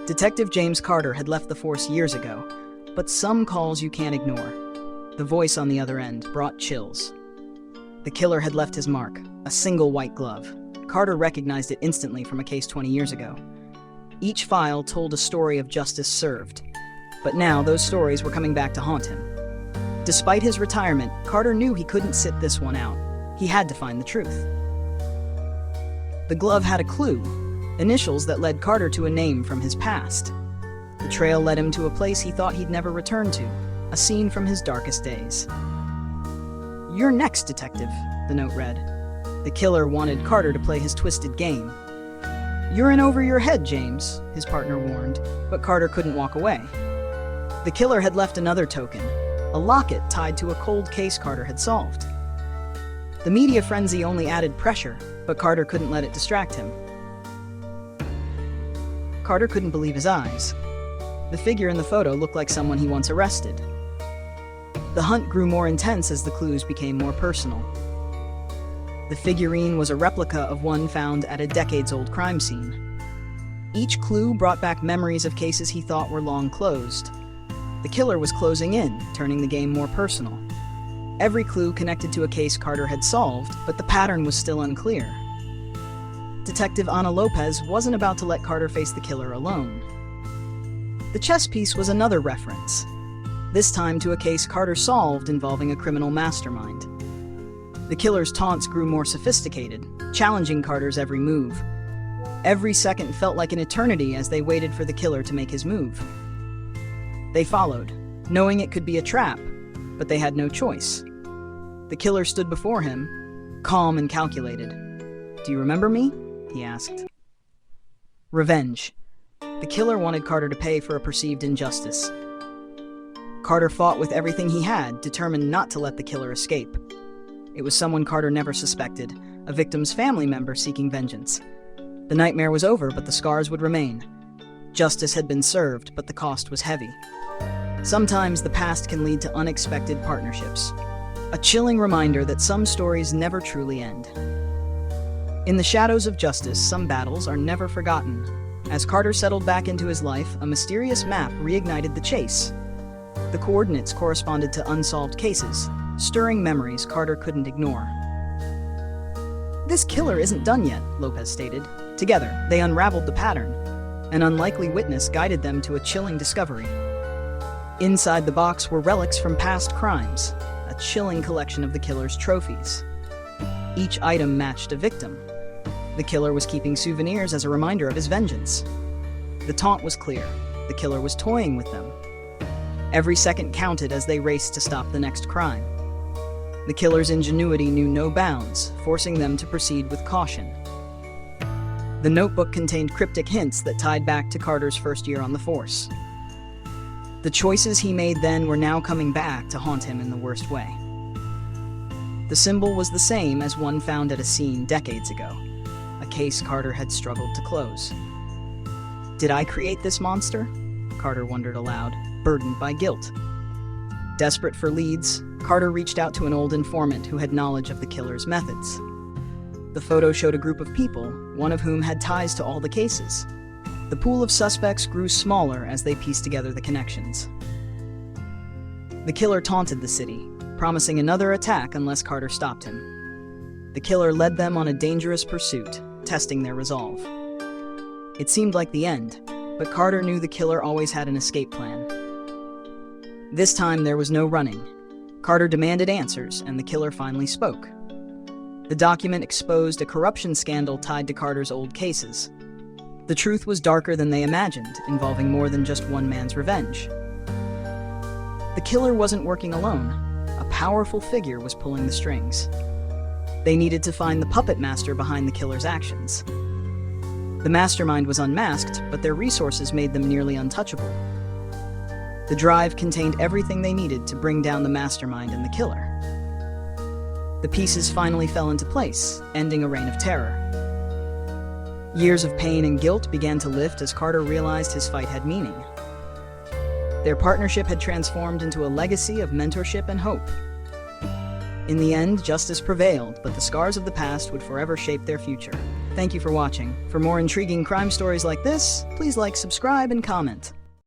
Detective James Carter had left the force years ago, but some calls you can't ignore. The voice on the other end brought chills. The killer had left his mark, a single white glove. Carter recognized it instantly from a case 20 years ago. Each file told a story of justice served, but now those stories were coming back to haunt him. Despite his retirement, Carter knew he couldn't sit this one out. He had to find the truth. The glove had a clue, initials that led Carter to a name from his past. The trail led him to a place he thought he'd never return to, a scene from his darkest days. "You're next, detective," the note read. The killer wanted Carter to play his twisted game. "You're in over your head, James," his partner warned, but Carter couldn't walk away. The killer had left another token, a locket tied to a cold case Carter had solved. The media frenzy only added pressure, but Carter couldn't let it distract him. Carter couldn't believe his eyes. The figure in the photo looked like someone he once arrested. The hunt grew more intense as the clues became more personal. The figurine was a replica of one found at a decades-old crime scene. Each clue brought back memories of cases he thought were long closed. The killer was closing in, turning the game more personal. Every clue connected to a case Carter had solved, but the pattern was still unclear. Detective Ana Lopez wasn't about to let Carter face the killer alone. The chess piece was another reference, this time to a case Carter solved involving a criminal mastermind. The killer's taunts grew more sophisticated, challenging Carter's every move. Every second felt like an eternity as they waited for the killer to make his move. They followed, knowing it could be a trap, but they had no choice. The killer stood before him, calm and calculated. "Do you remember me?" he asked. Revenge. The killer wanted Carter to pay for a perceived injustice. Carter fought with everything he had, determined not to let the killer escape. It was someone Carter never suspected, a victim's family member seeking vengeance. The nightmare was over, but the scars would remain. Justice had been served, but the cost was heavy. Sometimes the past can lead to unexpected partnerships, a chilling reminder that some stories never truly end. In the shadows of justice, some battles are never forgotten. As Carter settled back into his life, a mysterious map reignited the chase. The coordinates corresponded to unsolved cases, stirring memories Carter couldn't ignore. "This killer isn't done yet," Lopez stated. Together, they unraveled the pattern. An unlikely witness guided them to a chilling discovery. Inside the box were relics from past crimes, a chilling collection of the killer's trophies. Each item matched a victim. The killer was keeping souvenirs as a reminder of his vengeance. The taunt was clear. The killer was toying with them. Every second counted as they raced to stop the next crime. The killer's ingenuity knew no bounds, forcing them to proceed with caution. The notebook contained cryptic hints that tied back to Carter's first year on the force. The choices he made then were now coming back to haunt him in the worst way. The symbol was the same as one found at a scene decades ago, a case Carter had struggled to close. Did I create this monster? Carter wondered aloud, burdened by guilt. Desperate for leads, Carter reached out to an old informant who had knowledge of the killer's methods. The photo showed a group of people, one of whom had ties to all the cases. The pool of suspects grew smaller as they pieced together the connections. The killer taunted the city, promising another attack unless Carter stopped him. The killer led them on a dangerous pursuit, testing their resolve. It seemed like the end, but Carter knew the killer always had an escape plan. This time there was no running. Carter demanded answers, and the killer finally spoke. The document exposed a corruption scandal tied to Carter's old cases. The truth was darker than they imagined, involving more than just one man's revenge. The killer wasn't working alone. A powerful figure was pulling the strings. They needed to find the puppet master behind the killer's actions. The mastermind was unmasked, but their resources made them nearly untouchable. The drive contained everything they needed to bring down the mastermind and the killer. The pieces finally fell into place, ending a reign of terror. Years of pain and guilt began to lift as Carter realized his fight had meaning. Their partnership had transformed into a legacy of mentorship and hope. In the end, justice prevailed, but the scars of the past would forever shape their future. Thank you for watching. For more intriguing crime stories like this, please like, subscribe, and comment.